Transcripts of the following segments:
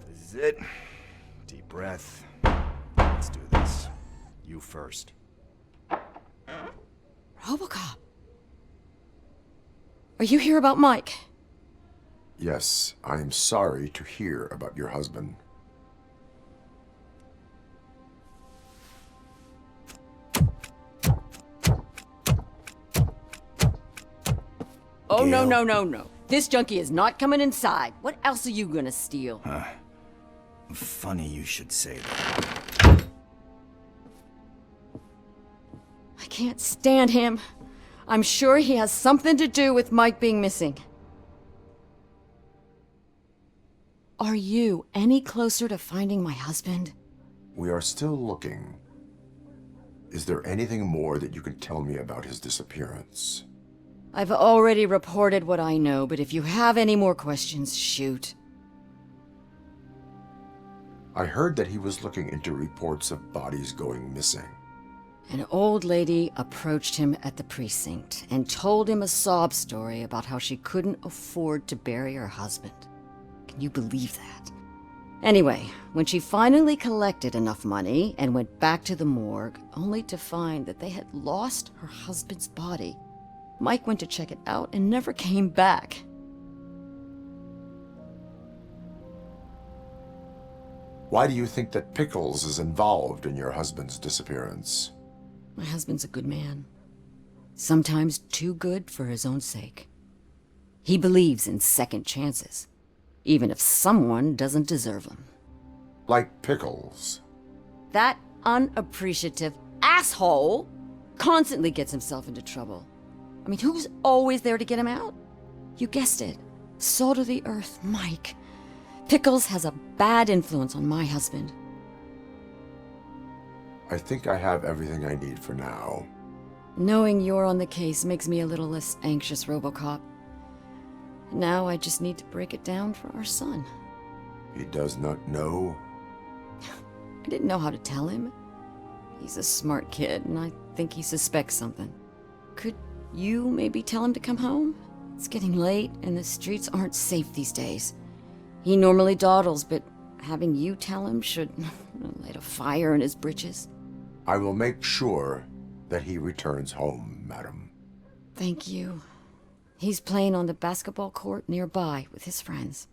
This is it. Deep breath. Let's do this. You first. Robocop. Are you here about Mike? Yes, I am sorry to hear about your husband. Oh, Gail. no. This junkie is not coming inside. What else are you gonna steal? Funny you should say that. I can't stand him. I'm sure he has something to do with Mike being missing. Are you any closer to finding my husband? We are still looking. Is there anything more that you can tell me about his disappearance? I've already reported what I know, but if you have any more questions, shoot. I heard that he was looking into reports of bodies going missing. An old lady approached him at the precinct and told him a sob story about how she couldn't afford to bury her husband. Can you believe that? Anyway, when she finally collected enough money and went back to the morgue, only to find that they had lost her husband's body, Mike went to check it out and never came back. Why do you think that Pickles is involved in your husband's disappearance? My husband's a good man. Sometimes too good for his own sake. He believes in second chances, even if someone doesn't deserve them. Like Pickles. That unappreciative asshole constantly gets himself into trouble. I mean, who's always there to get him out? You guessed it. Salt of the earth, Mike. Pickles has a bad influence on my husband. I think I have everything I need for now. Knowing you're on the case makes me a little less anxious, Robocop. Now I just need to break it down for our son. He does not know? I didn't know how to tell him. He's a smart kid, and I think he suspects something. Could you maybe tell him to come home? It's getting late, and the streets aren't safe these days. He normally dawdles, but having you tell him should light a fire in his britches. I will make sure that he returns home, madam. Thank you. He's playing on the basketball court nearby with his friends.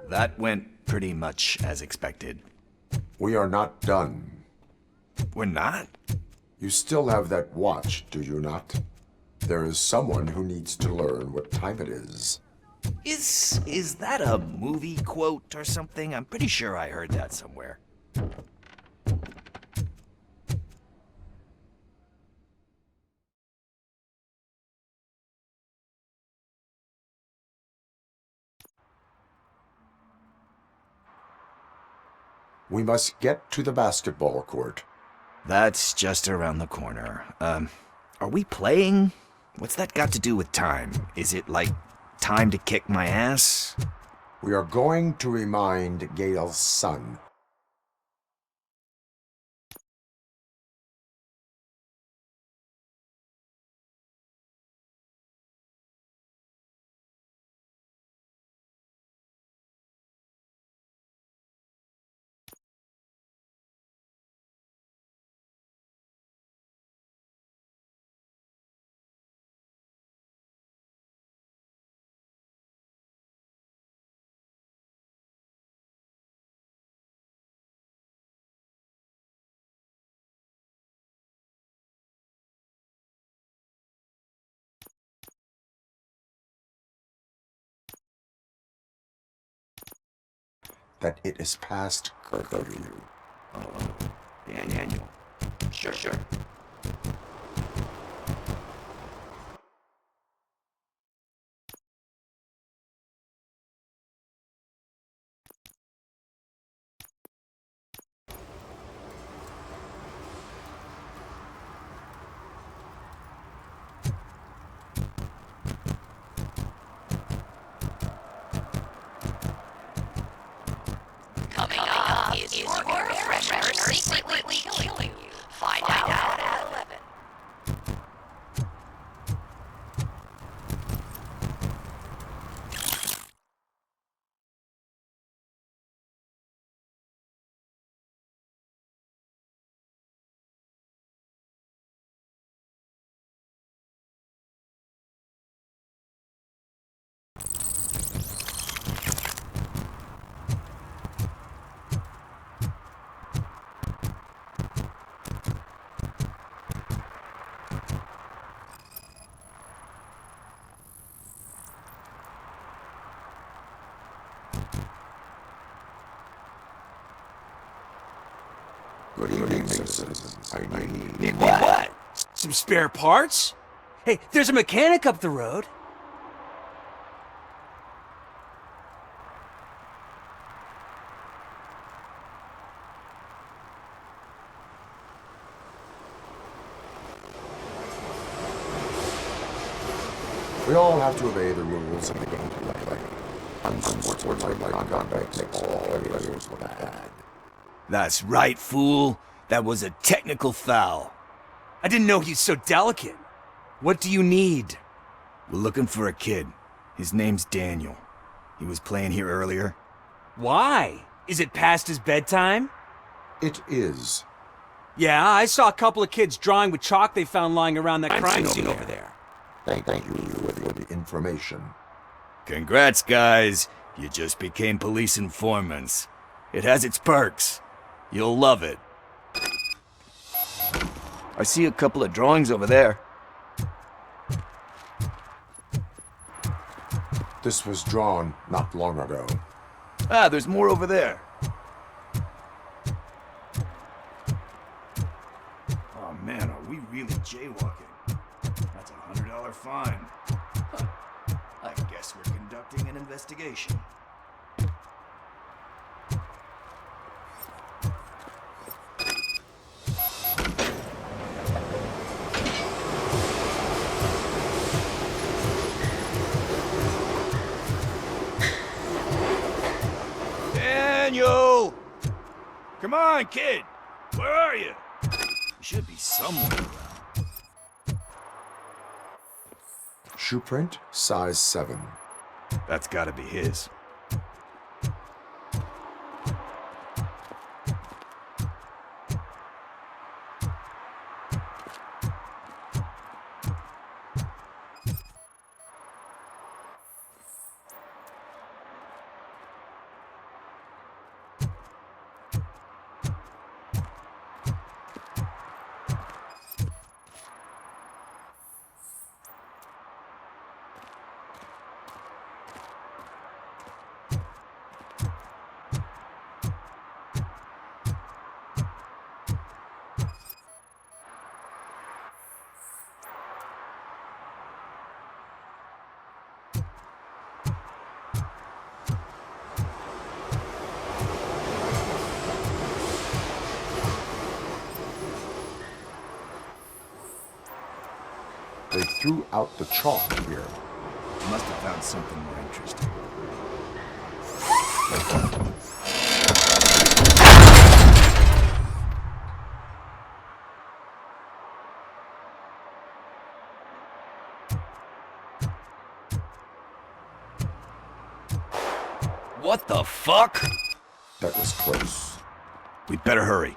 That went pretty much as expected. We are not done. We're not? You still have that watch, do you not? There is someone who needs to learn what time it is. Is that a movie quote or something? I'm pretty sure I heard that somewhere. We must get to the basketball court. That's just around the corner. Are we playing? What's that got to do with time? Is it like time to kick my ass? We are going to remind Gail's son that it is past curfew. Daniel. Sure. Coming up is your refresher secretly killing you. Find out at 11. Good evening, citizen. I need What? Some spare parts? Hey, there's a mechanic up the road. We all have to obey the rules of the game to play. Unsportsmanlike conduct makes all players look bad. That's right, fool. That was a technical foul. I didn't know he's so delicate. What do you need? We're looking for a kid. His name's Daniel. He was playing here earlier. Why? Is it past his bedtime? It is. Yeah, I saw a couple of kids drawing with chalk they found lying around that crime scene over there. Thank you for the information. Congrats, guys. You just became police informants. It has its perks. You'll love it. I see a couple of drawings over there. This was drawn not long ago. Ah, there's more over there. Oh man, are we really jaywalking? That's a $100 fine. Huh. I guess we're conducting an investigation. Daniel! Come on, kid! Where are you? You should be somewhere around. Shoe print, size 7. That's gotta be his. They threw out the chalk here. Must have found something more interesting. What the fuck? That was close. We'd better hurry.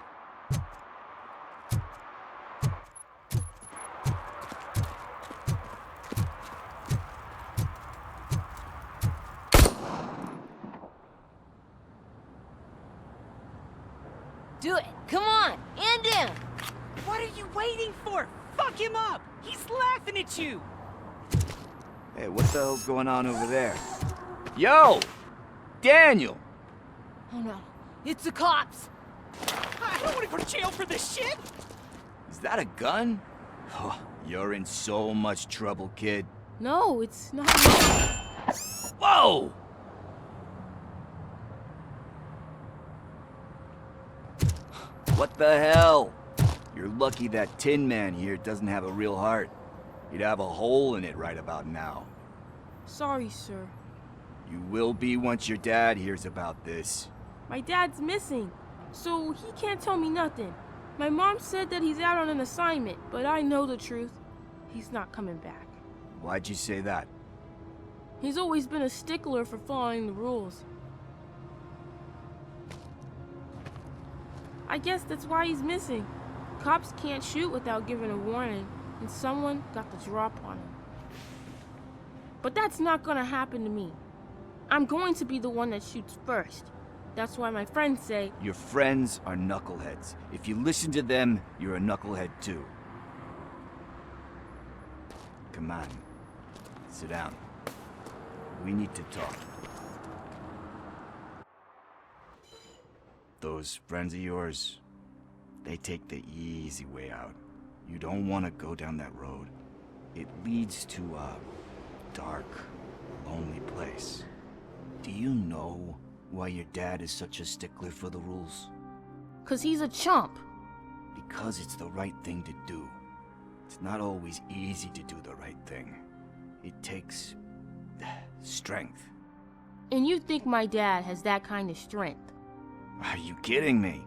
Do it. Come on. And him. What are you waiting for? Fuck him up! He's laughing at you! Hey, what the hell's going on over there? Yo! Daniel! Oh no, it's the cops! I don't want to go to jail for this shit! Is that a gun? Oh, you're in so much trouble, kid. No, it's not. Whoa! What the hell? You're lucky that Tin Man here doesn't have a real heart. He'd have a hole in it right about now. Sorry, sir. You will be once your dad hears about this. My dad's missing, so he can't tell me nothing. My mom said that he's out on an assignment, but I know the truth. He's not coming back. Why'd you say that? He's always been a stickler for following the rules. I guess that's why he's missing. Cops can't shoot without giving a warning, and someone got the drop on him. But that's not gonna happen to me. I'm going to be the one that shoots first. That's why my friends say, Your friends are knuckleheads. If you listen to them, you're a knucklehead too. Come on. Sit down. We need to talk. Those friends of yours, they take the easy way out. You don't want to go down that road. It leads to a dark, lonely place. Do you know why your dad is such a stickler for the rules? 'cause he's a chump. Because it's the right thing to do. It's not always easy to do the right thing. It takes strength. And you think my dad has that kind of strength? Are you kidding me?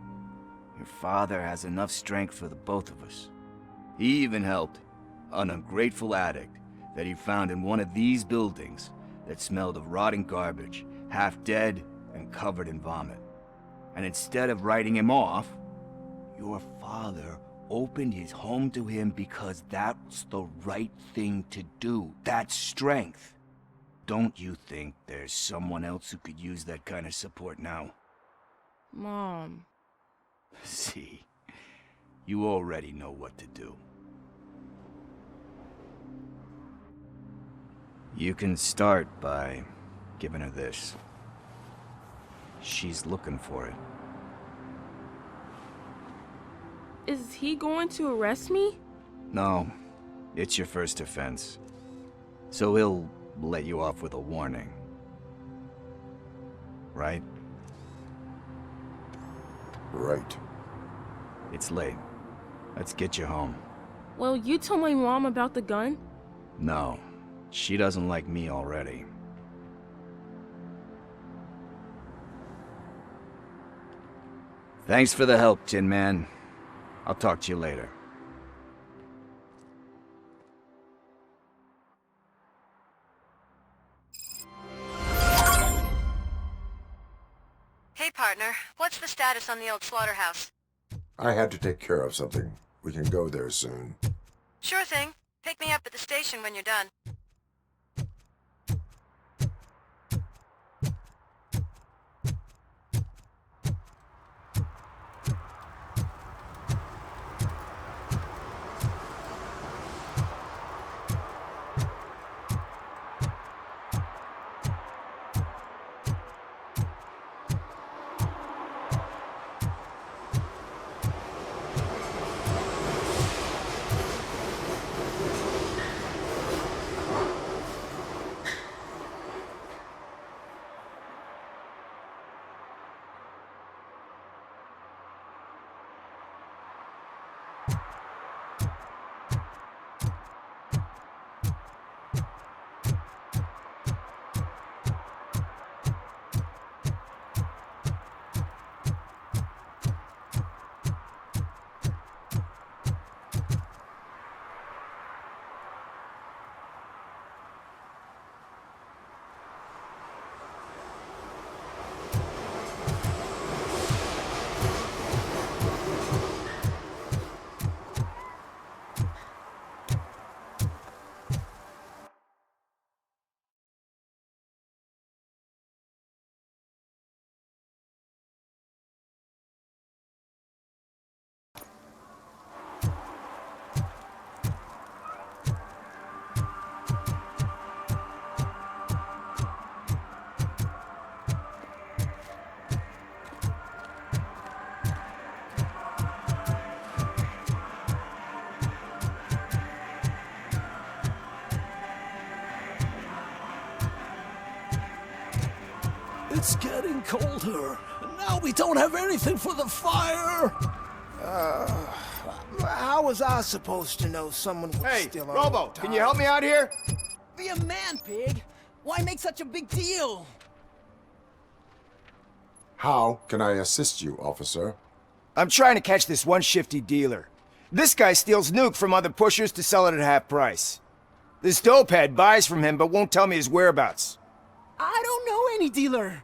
Your father has enough strength for the both of us. He even helped an ungrateful addict that he found in one of these buildings that smelled of rotting garbage, half dead and covered in vomit. And instead of writing him off, your father opened his home to him because that's the right thing to do. That's strength. Don't you think there's someone else who could use that kind of support now? Mom. See, you already know what to do. You can start by giving her this. She's looking for it. Is he going to arrest me? No, it's your first offense. So he'll let you off with a warning. Right? Right. It's late. Let's get you home. Well, you told my mom about the gun? No, she doesn't like me already. Thanks for the help, Tin Man. I'll talk to you later. Hey, partner. What's the status on the old slaughterhouse? I had to take care of something. We can go there soon. Sure thing. Pick me up at the station when you're done. It's getting colder. Now we don't have anything for the fire. How was I supposed to know someone was Hey, still on Robo, can you help me out here? Be a man, pig. Why make such a big deal? How can I assist you, officer? I'm trying to catch this one shifty dealer. This guy steals nuke from other pushers to sell it at half price. This dopehead buys from him but won't tell me his whereabouts. I don't know any dealer.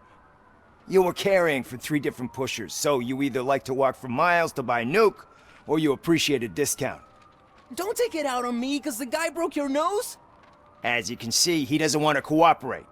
You were carrying for 3 different pushers, so you either like to walk for miles to buy nuke, or you appreciate a discount. Don't take it out on me, because the guy broke your nose? As you can see, he doesn't want to cooperate.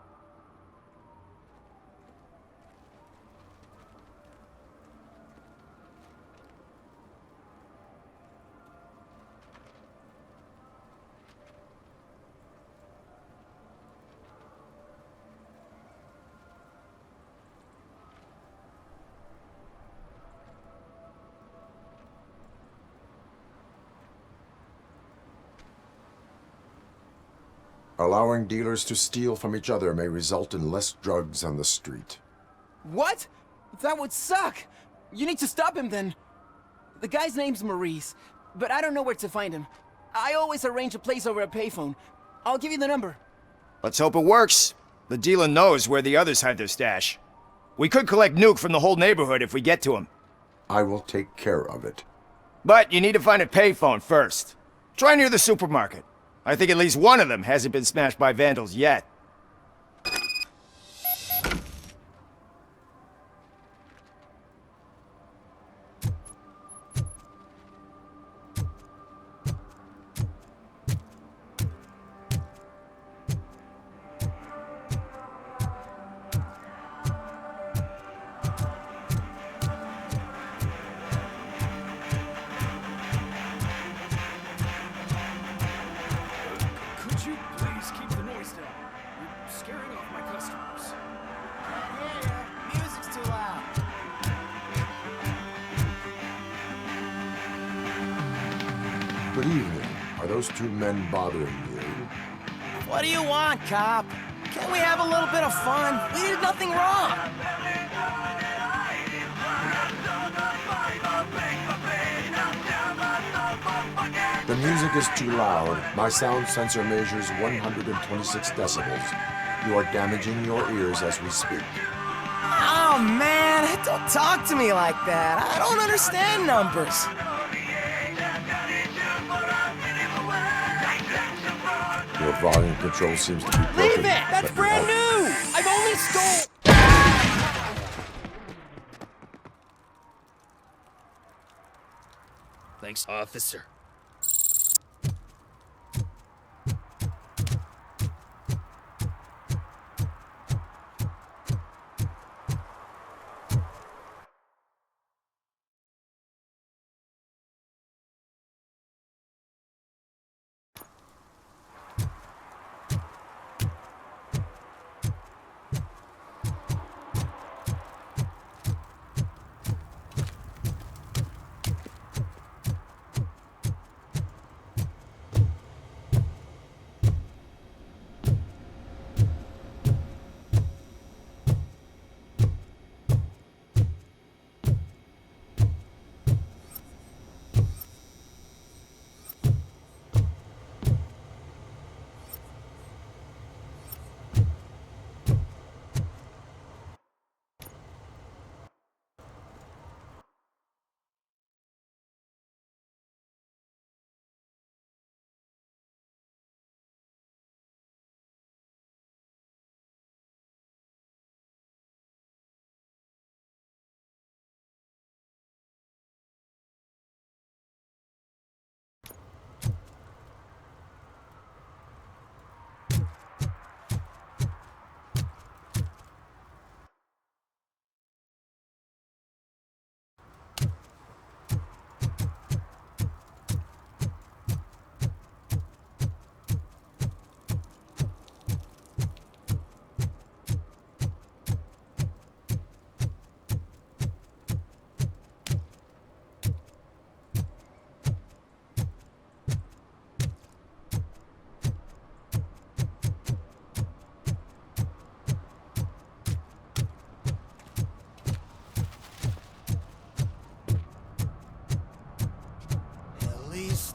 Allowing dealers to steal from each other may result in less drugs on the street. What? That would suck. You need to stop him then. The guy's name's Maurice, but I don't know where to find him. I always arrange a place over a payphone. I'll give you the number. Let's hope it works. The dealer knows where the others hide their stash. We could collect nuke from the whole neighborhood if we get to him. I will take care of it. But you need to find a payphone first. Try near the supermarket. I think at least one of them hasn't been smashed by vandals yet. Could you please keep the noise down? You're scaring off my customers. Music's too loud. Good evening. Are those 2 men bothering you? What do you want, cop? Can't we have a little bit of fun? We did nothing wrong. The music is too loud. My sound sensor measures 126 decibels. You are damaging your ears as we speak. Oh, man, don't talk to me like that. I don't understand numbers. Your volume control seems to be broken. Leave it! That's brand new! I've only stole... Thanks, officer.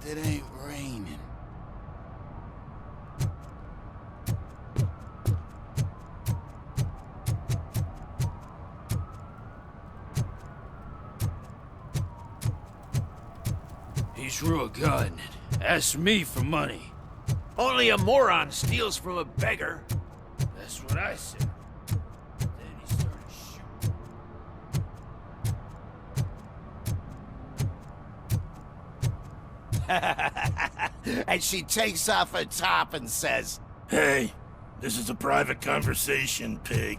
least it ain't raining. He drew a gun and asked me for money. Only a moron steals from a beggar. That's what I said. Then he started shooting. And she takes off her top and says, "Hey, this is a private conversation, pig."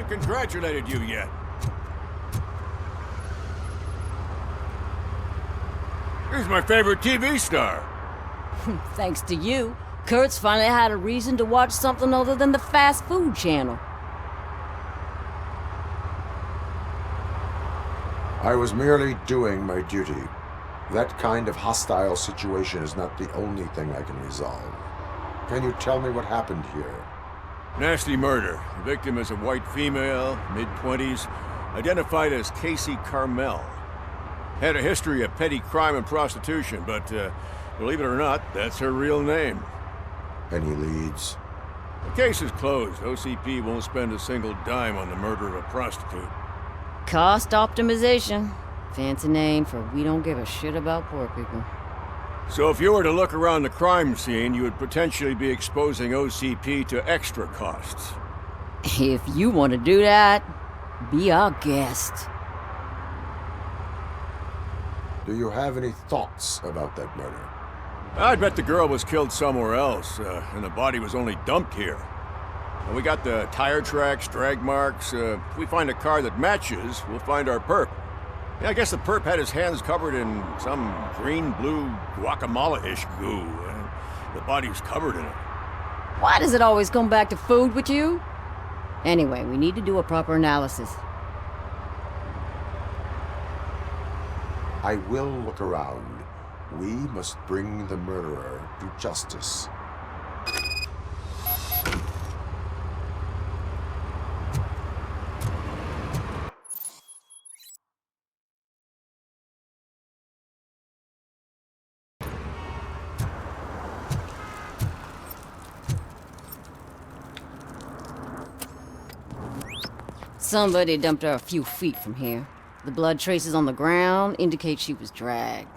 Congratulated you yet. He's my favorite TV star. Thanks to you, Kurt's finally had a reason to watch something other than the fast food channel. I was merely doing my duty. That kind of hostile situation is not the only thing I can resolve. Can you tell me what happened here? Nasty murder. The victim is a white female, mid-20s, identified as Casey Carmel. Had a history of petty crime and prostitution, but believe it or not, that's her real name. Any leads? The case is closed. OCP won't spend a single dime on the murder of a prostitute. Cost optimization. Fancy name for we don't give a shit about poor people. So if you were to look around the crime scene, you would potentially be exposing OCP to extra costs. If you want to do that, be our guest. Do you have any thoughts about that murder? I'd bet the girl was killed somewhere else, and the body was only dumped here. And we got the tire tracks, drag marks. If we find a car that matches, we'll find our perp. Yeah, I guess the perp had his hands covered in some green-blue guacamole-ish goo, and the body was covered in it. Why does it always come back to food with you? Anyway, we need to do a proper analysis. I will look around. We must bring the murderer to justice. Somebody dumped her a few feet from here. The blood traces on the ground indicate she was dragged.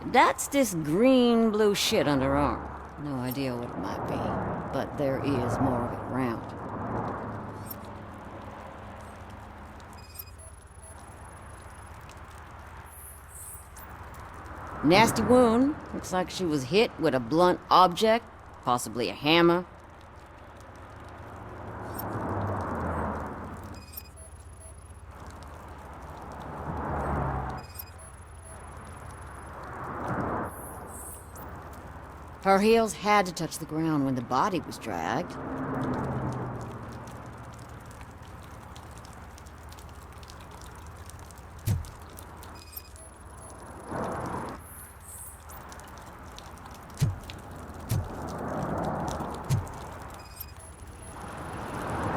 That's this green-blue shit under her arm. No idea what it might be, but there is more of it around. Nasty wound. Looks like she was hit with a blunt object, possibly a hammer. Her heels had to touch the ground when the body was dragged.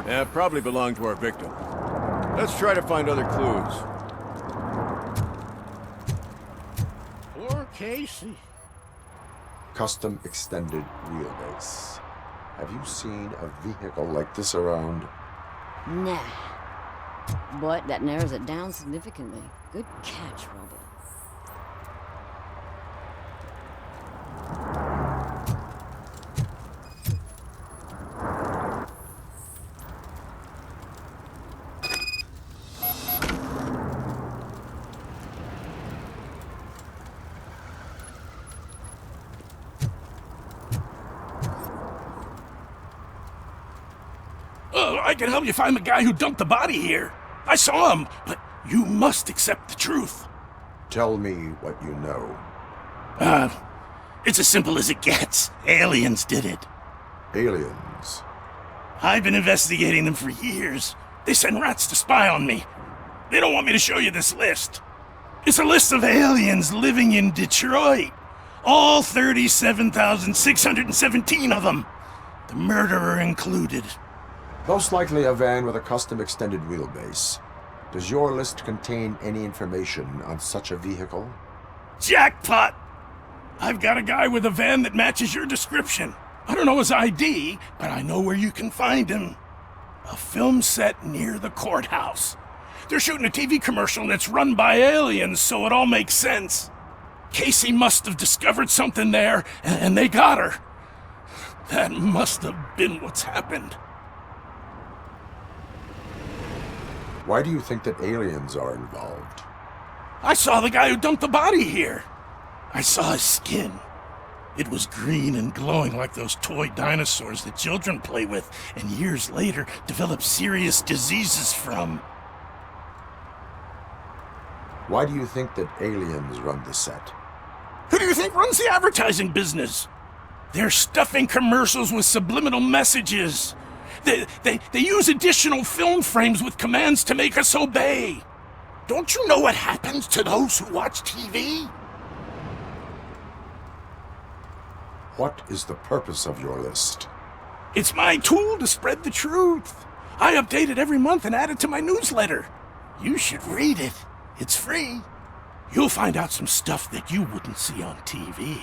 Yeah, probably belonged to our victim. Let's try to find other clues. Poor Casey. Custom extended wheelbase. Have you seen a vehicle like this around? Nah. But that narrows it down significantly. Good catch, Robo. I can help you find the guy who dumped the body here. I saw him, but you must accept the truth. Tell me what you know. It's as simple as it gets. Aliens did it. Aliens? I've been investigating them for years. They send rats to spy on me. They don't want me to show you this list. It's a list of aliens living in Detroit. All 37,617 of them. The murderer included. Most likely a van with a custom extended wheelbase. Does your list contain any information on such a vehicle? Jackpot! I've got a guy with a van that matches your description. I don't know his ID, but I know where you can find him. A film set near the courthouse. They're shooting a TV commercial that's run by aliens, so it all makes sense. Casey must have discovered something there, and they got her. That must have been what's happened. Why do you think that aliens are involved? I saw the guy who dumped the body here. I saw his skin. It was green and glowing like those toy dinosaurs that children play with and years later develop serious diseases from. Why do you think that aliens run the set? Who do you think runs the advertising business? They're stuffing commercials with subliminal messages. They use additional film frames with commands to make us obey. Don't you know what happens to those who watch TV? What is the purpose of your list? It's my tool to spread the truth. I update it every month and add it to my newsletter. You should read it. It's free. You'll find out some stuff that you wouldn't see on TV.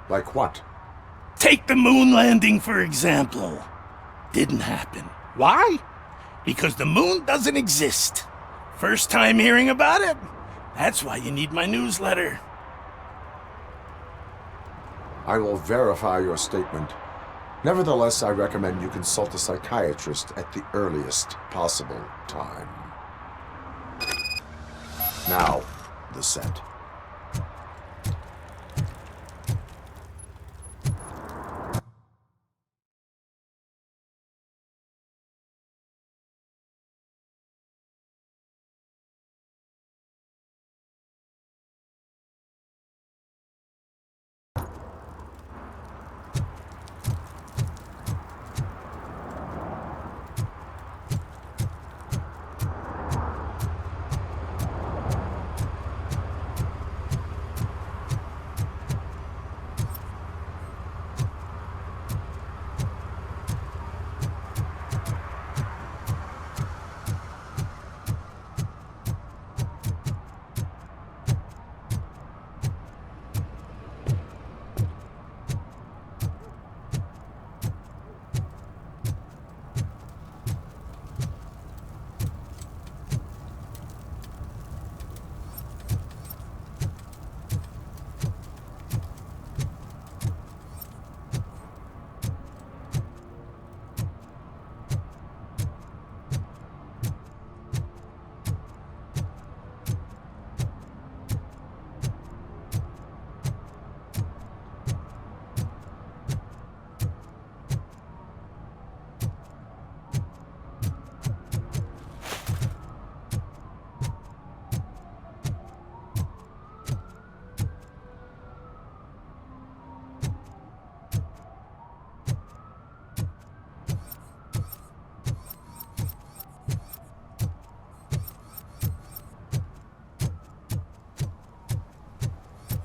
Like what? Take the moon landing, for example. Didn't happen. Why? Because the moon doesn't exist. First time hearing about it? That's why you need my newsletter. I will verify your statement. Nevertheless, I recommend you consult a psychiatrist at the earliest possible time. Now, the set.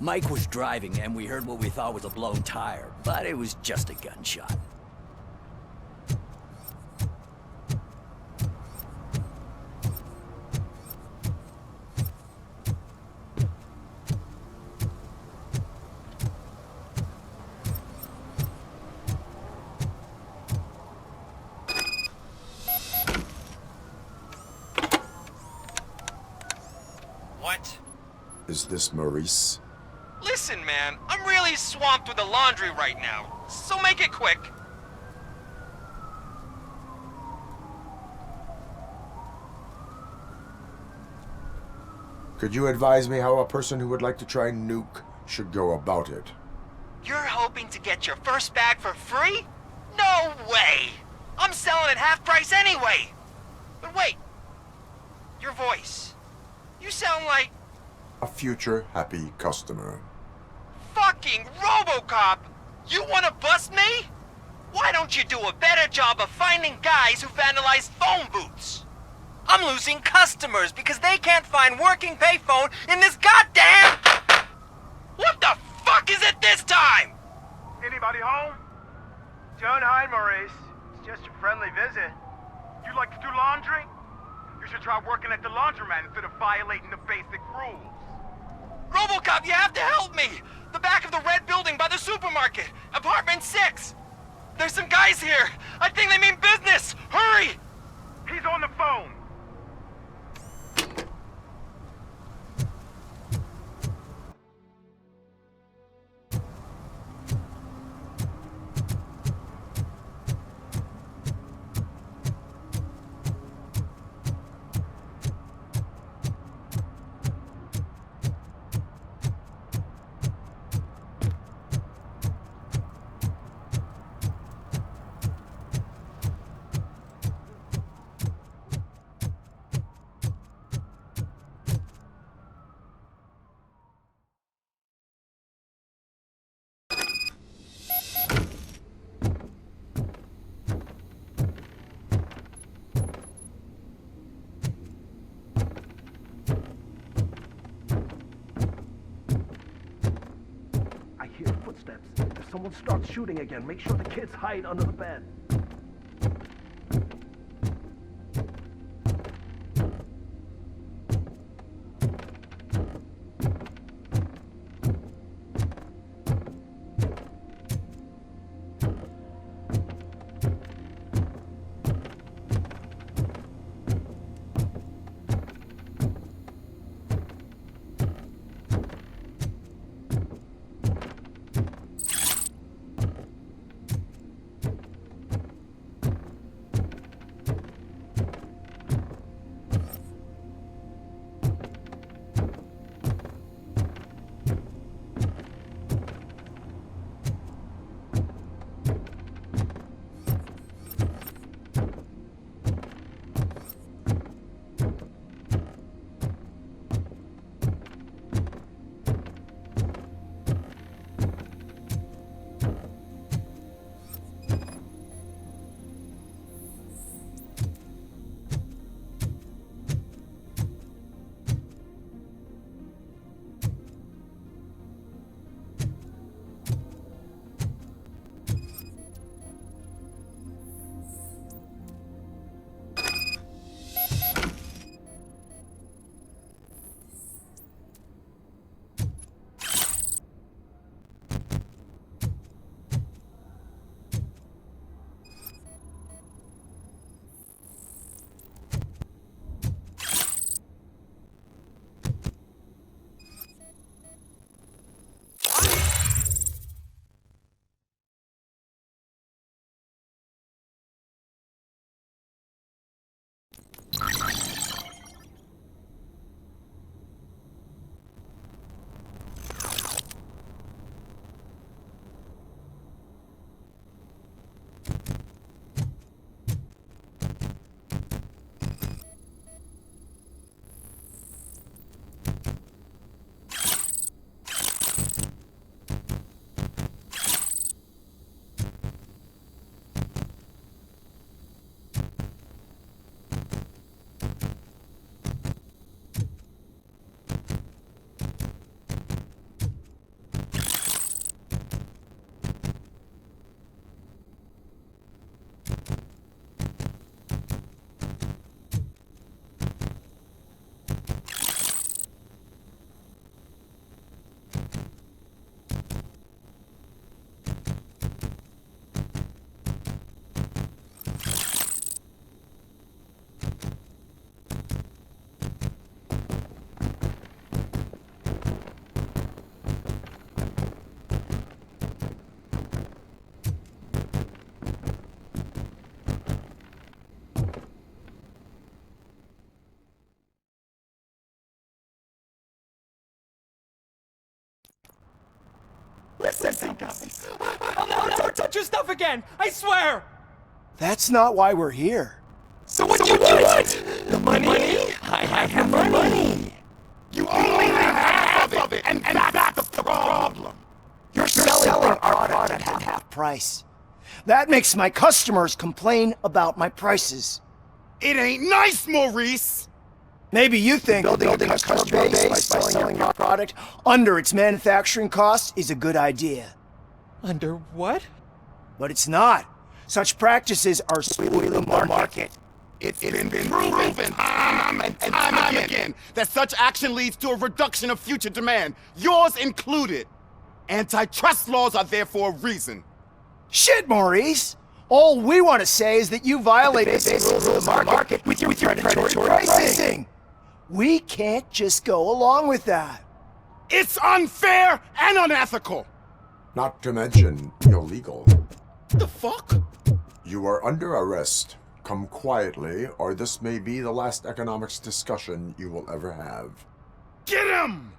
Mike was driving, and we heard what we thought was a blown tire, but it was just a gunshot. What? Is this Maurice? Listen, man, I'm really swamped with the laundry right now, so make it quick. Could you advise me how a person who would like to try nuke should go about it? You're hoping to get your first bag for free? No way! I'm selling at half price anyway! But wait, your voice. You sound like... A future happy customer. fucking Robocop! You wanna bust me? Why don't you do a better job of finding guys who vandalize phone booths? I'm losing customers because they can't find working payphone in this goddamn... What the fuck is it this time? Anybody home? Don't hide, Maurice. It's just a friendly visit. You like to do laundry? You should try working at the laundromat instead of violating the basic rules. Robocop, you have to help me! The back of the red building by the supermarket, apartment 6. There's some guys here. I think they mean business. Hurry! He's on the phone. If someone starts shooting again, make sure the kids hide under the bed. Listen, guys. I'll never touch your stuff again. I swear. That's not why we're here. So what do you want? The money? I have the money. You only have half of it, and that's the problem. You're selling our product at half price. That makes my customers complain about my prices. It ain't nice, Maurice! Maybe you think building a customer base by selling your product under its manufacturing cost is a good idea. Under what? But it's not. Such practices are spoiling the market. It's been proven time and time again that such action leads to a reduction of future demand, yours included. Antitrust laws are there for a reason. Shit, Maurice! All we want to say is that you violated the rules of the market with your predatory pricing. We can't just go along with that. It's unfair and unethical! Not to mention illegal. The fuck? You are under arrest. Come quietly, or this may be the last economics discussion you will ever have. Get him!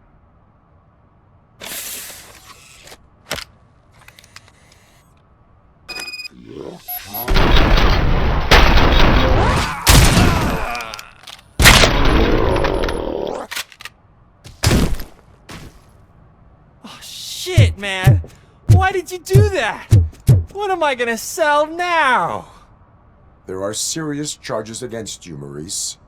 Oh, shit, man. Why did you do that? What am I gonna sell now? There are serious charges against you, Maurice.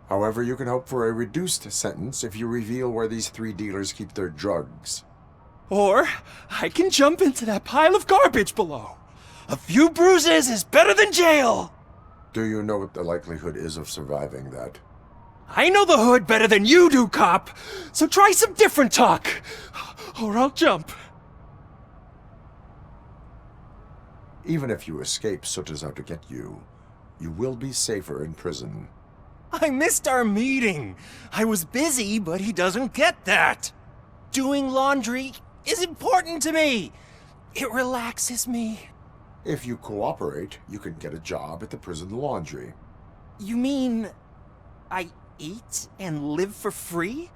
However, you can hope for a reduced sentence if you reveal where these 3 dealers keep their drugs. Or I can jump into that pile of garbage below. A few bruises is better than jail. Do you know what the likelihood is of surviving that? I know the hood better than you do, cop. So try some different talk, or I'll jump. Even if you escape Soot is out to get you, you will be safer in prison. I missed our meeting. I was busy, but he doesn't get that. Doing laundry is important to me. It relaxes me. If you cooperate, you can get a job at the prison laundry. You mean I eat and live for free?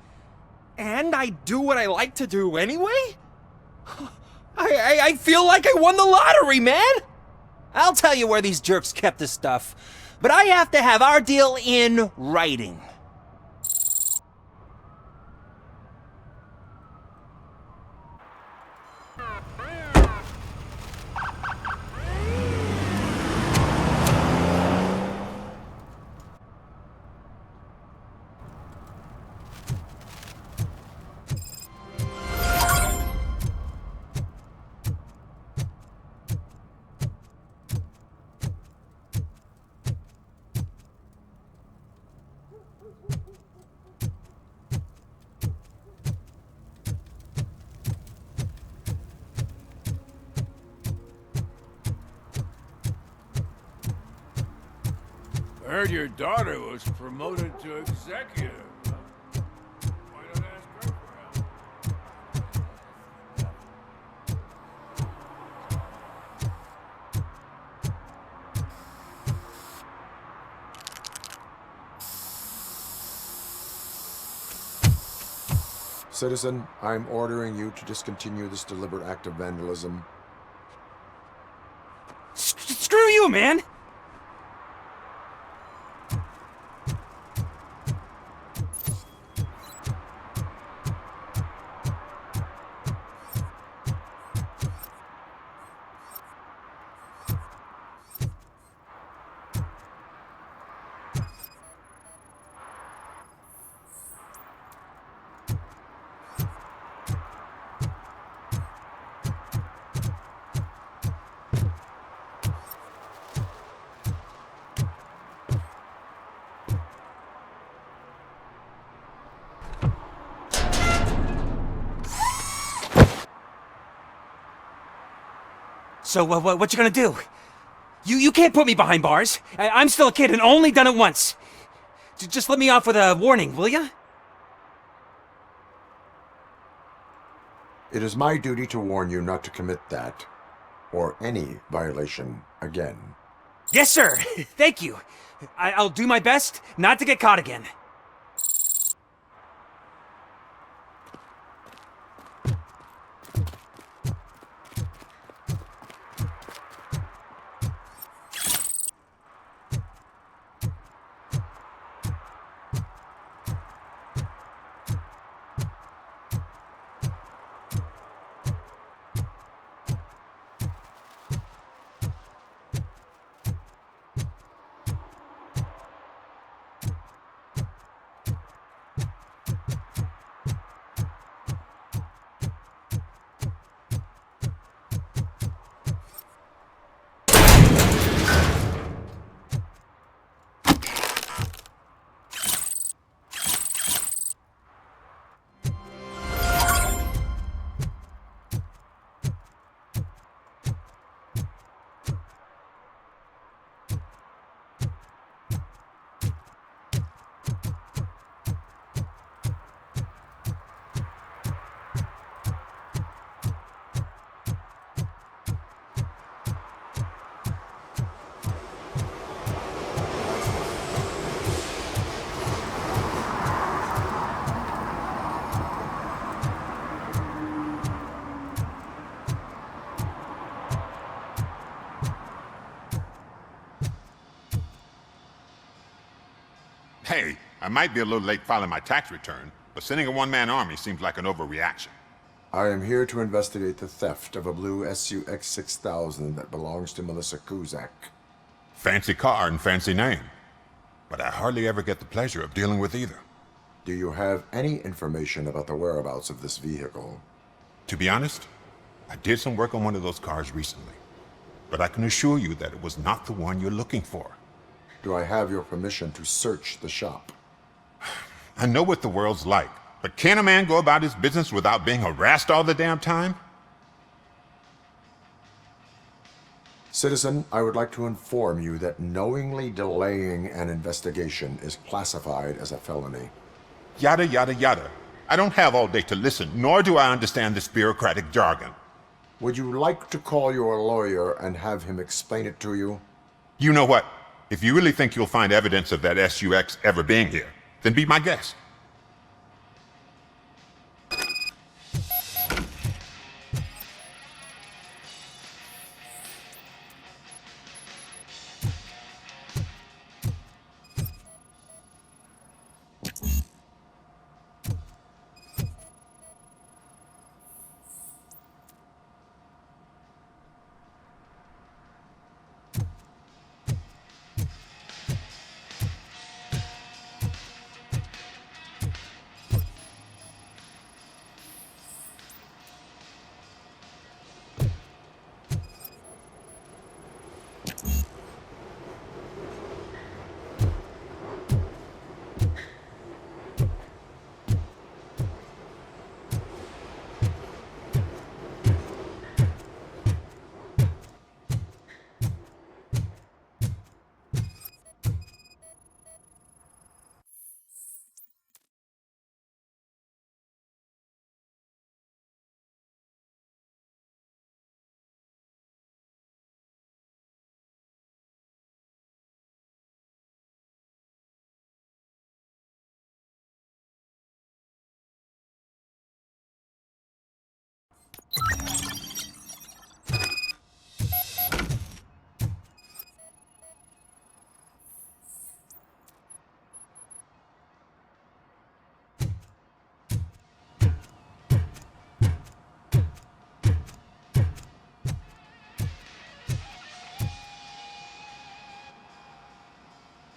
And I do what I like to do anyway? I feel like I won the lottery, man! I'll tell you where these jerks kept the stuff, but I have to have our deal in writing. I heard your daughter was promoted to executive. Huh? Why not ask her for help? Citizen, I'm ordering you to discontinue this deliberate act of vandalism. Screw you, man! So, what you gonna do? You can't put me behind bars. I'm still a kid and only done it once. Just let me off with a warning, will ya? It is my duty to warn you not to commit that, or any violation, again. Yes, sir. Thank you. I'll do my best not to get caught again. I might be a little late filing my tax return, but sending a one-man army seems like an overreaction. I am here to investigate the theft of a blue SUX 6000 that belongs to Melissa Kuzak. Fancy car and fancy name, but I hardly ever get the pleasure of dealing with either. Do you have any information about the whereabouts of this vehicle? To be honest, I did some work on one of those cars recently, but I can assure you that it was not the one you're looking for. Do I have your permission to search the shop? I know what the world's like, but can a man go about his business without being harassed all the damn time? Citizen, I would like to inform you that knowingly delaying an investigation is classified as a felony. Yada, yada, yada. I don't have all day to listen, nor do I understand this bureaucratic jargon. Would you like to call your lawyer and have him explain it to you? You know what? If you really think you'll find evidence of that SUX ever being here, then be my guest.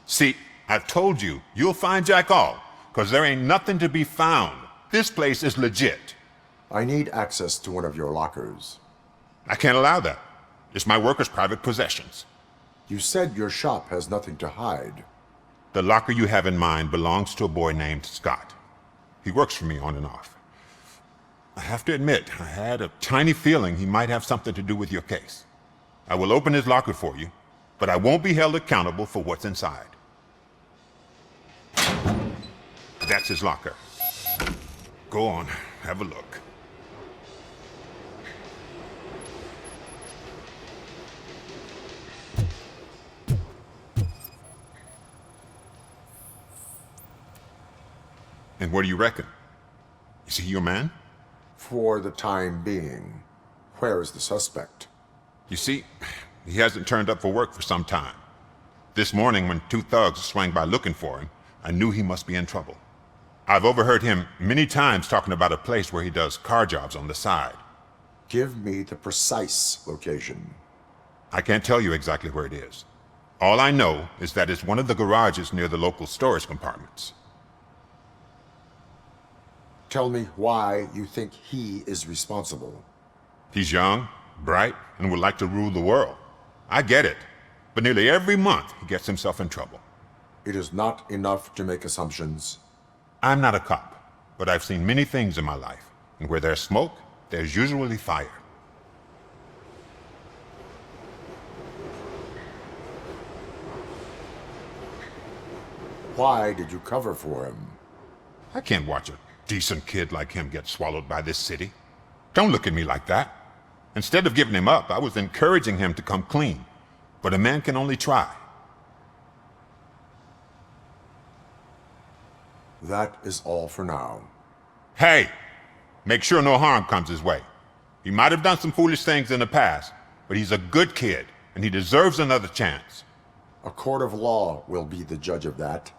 See, I've told you, you'll find Jack all, because there ain't nothing to be found. This place is legit. I need access to one of your lockers. I can't allow that. It's my workers' private possessions. You said your shop has nothing to hide. The locker you have in mind belongs to a boy named Scott. He works for me on and off. I have to admit, I had a tiny feeling he might have something to do with your case. I will open his locker for you, but I won't be held accountable for what's inside. That's his locker. Go on, have a look. And what do you reckon? Is he your man? For the time being. Where is the suspect? You see, he hasn't turned up for work for some time. This morning, when two thugs swang by looking for him, I knew he must be in trouble. I've overheard him many times talking about a place where he does car jobs on the side. Give me the precise location. I can't tell you exactly where it is. All I know is that it's one of the garages near the local storage compartments. Tell me why you think he is responsible. He's young, bright, and would like to rule the world. I get it, but nearly every month he gets himself in trouble. It is not enough to make assumptions. I'm not a cop, but I've seen many things in my life, and where there's smoke, there's usually fire. Why did you cover for him? I can't watch a decent kid like him get swallowed by this city. Don't look at me like that. Instead of giving him up, I was encouraging him to come clean. But a man can only try. That is all for now. Hey! Make sure no harm comes his way. He might have done some foolish things in the past, but he's a good kid, and he deserves another chance. A court of law will be the judge of that.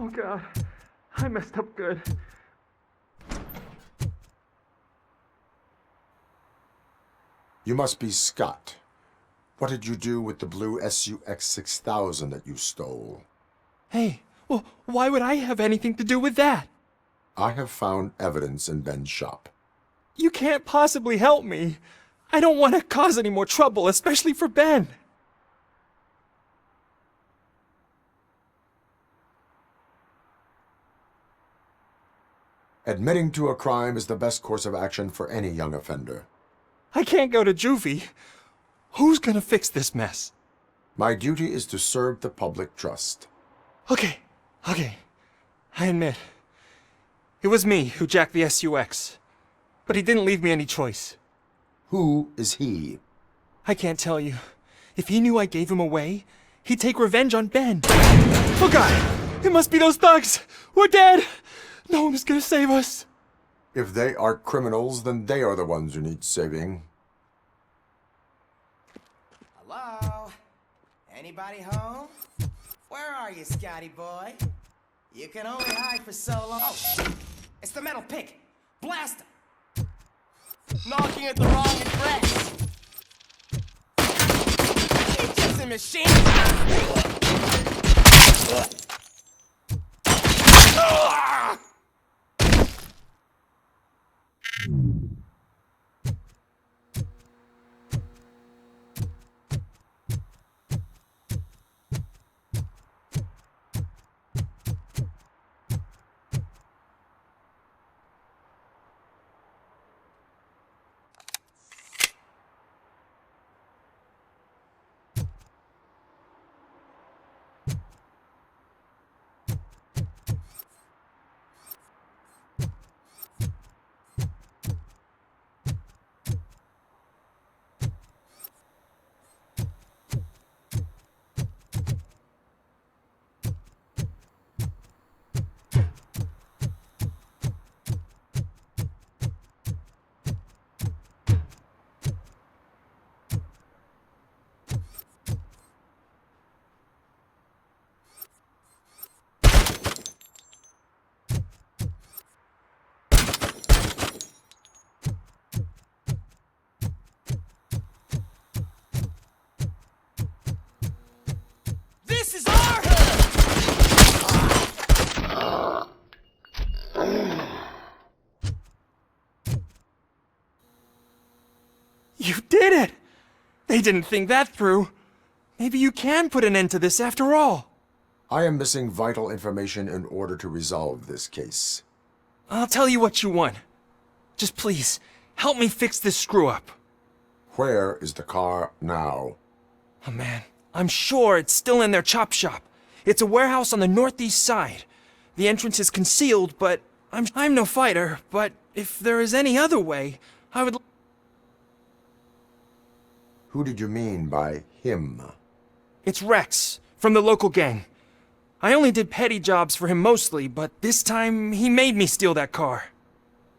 Oh God, I messed up good. You must be Scott. What did you do with the blue SUX 6000 that you stole? Hey, well, why would I have anything to do with that? I have found evidence in Ben's shop. You can't possibly help me. I don't want to cause any more trouble, especially for Ben. Admitting to a crime is the best course of action for any young offender. I can't go to juvie. Who's gonna fix this mess? My duty is to serve the public trust. Okay. I admit. It was me who jacked the SUX. But he didn't leave me any choice. Who is he? I can't tell you. If he knew I gave him away, he'd take revenge on Ben. Oh God! It must be those thugs! We're dead! No one is gonna save us. If they are criminals, then they are the ones who need saving. Hello? Anybody home? Where are you, Scotty boy? You can only hide for so long. Oh, it's the metal pick. Blast him. Knocking at the wrong address. It's just a machine. This is our hood! You did it! They didn't think that through. Maybe you can put an end to this after all. I am missing vital information in order to resolve this case. I'll tell you what you want. Just please, help me fix this screw-up. Where is the car now? Oh man, I'm sure it's still in their chop shop. It's a warehouse on the northeast side. The entrance is concealed, but I'm no fighter, but if there is any other way, I would... Who did you mean by him? It's Rex, from the local gang. I only did petty jobs for him mostly, but this time he made me steal that car.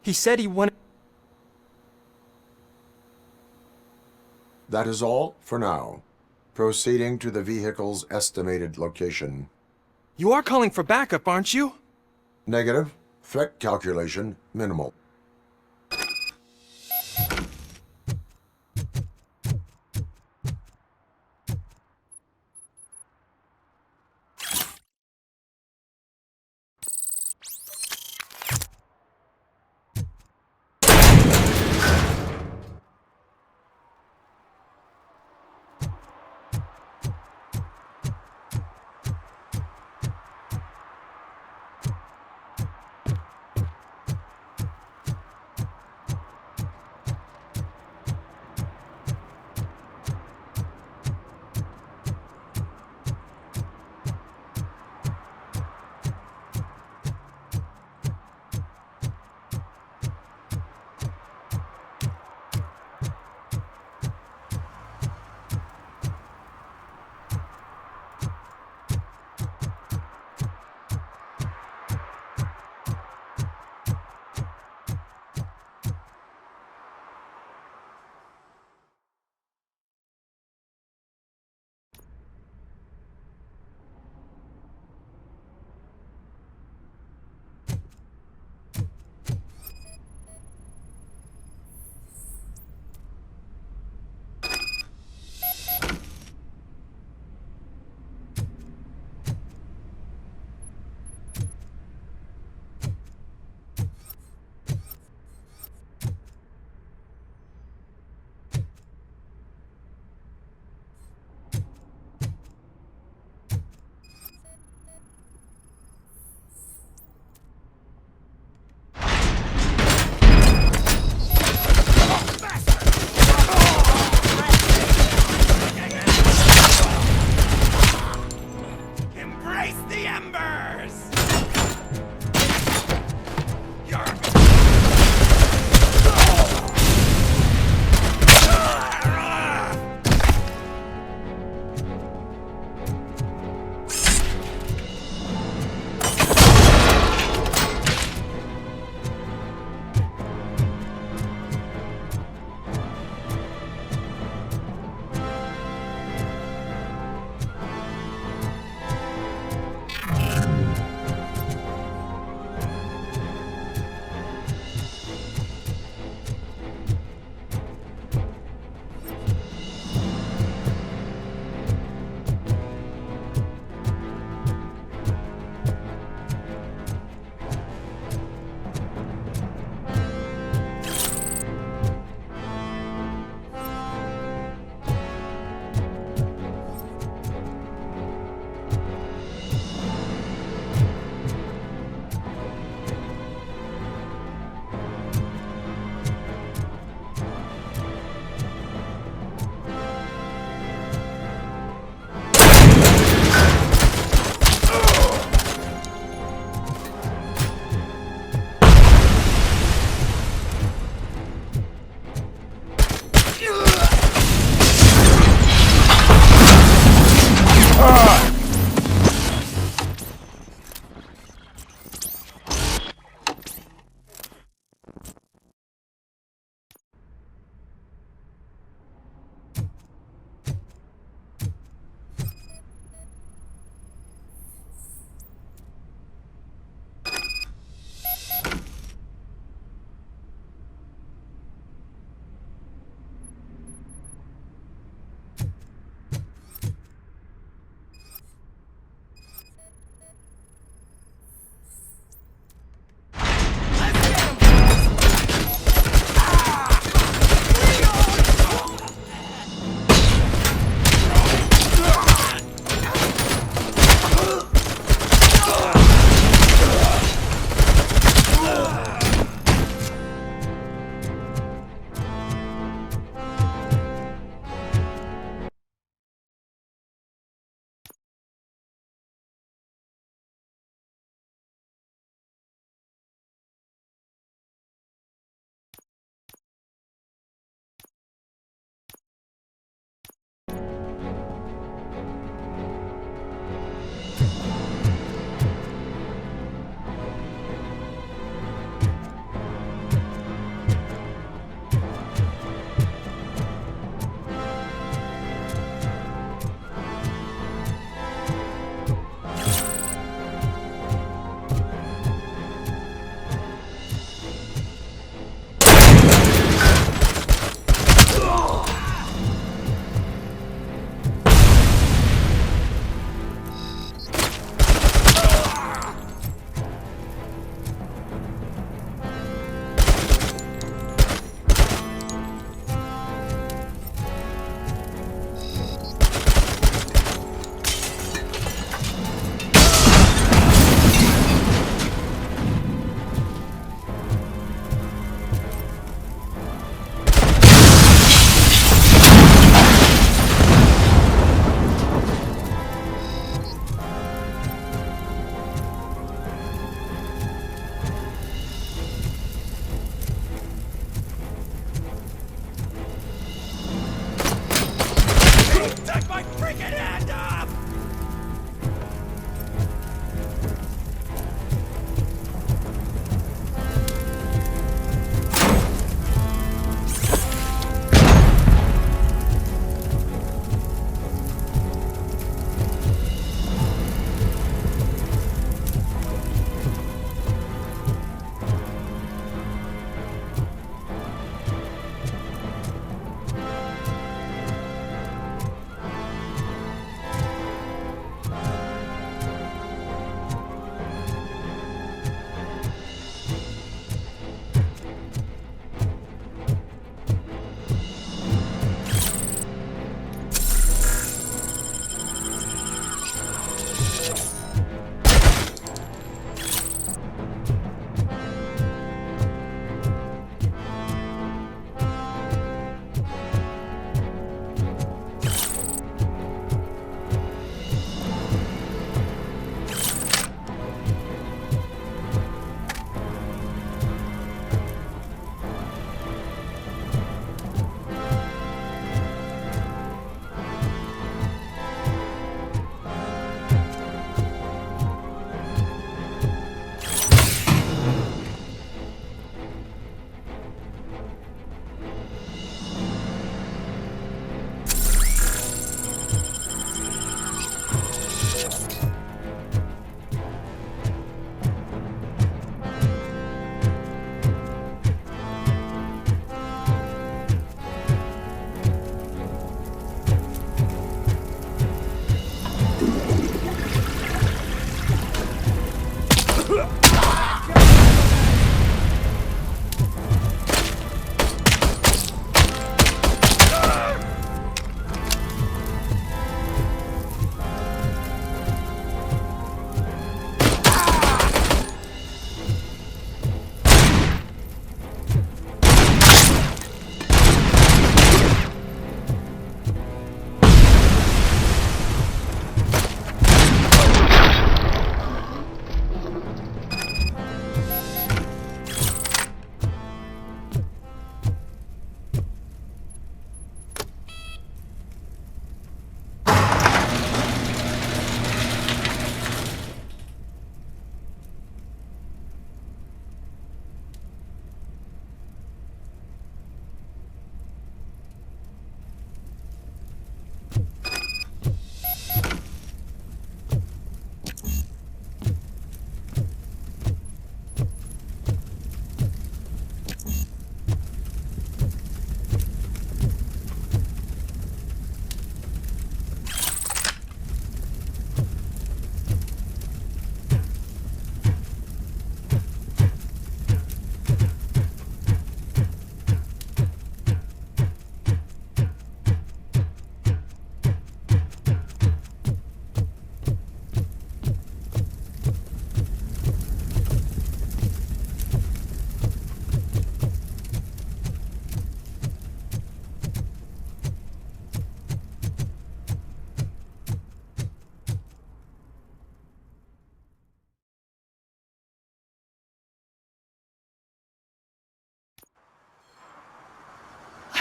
He said he wanted... That is all for now. Proceeding to the vehicle's estimated location. You are calling for backup, aren't you? Negative. Threat calculation minimal.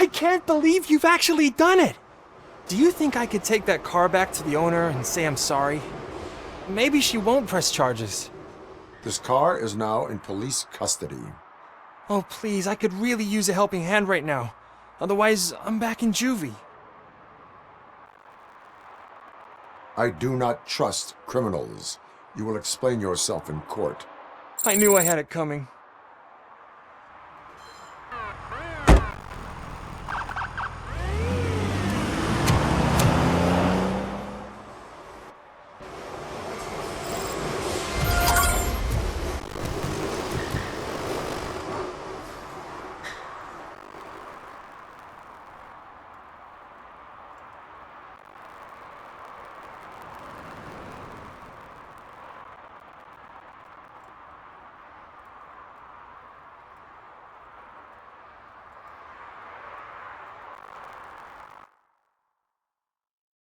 I can't believe you've actually done it! Do you think I could take that car back to the owner and say I'm sorry? Maybe she won't press charges. This car is now in police custody. Oh, please, I could really use a helping hand right now. Otherwise, I'm back in juvie. I do not trust criminals. You will explain yourself in court. I knew I had it coming.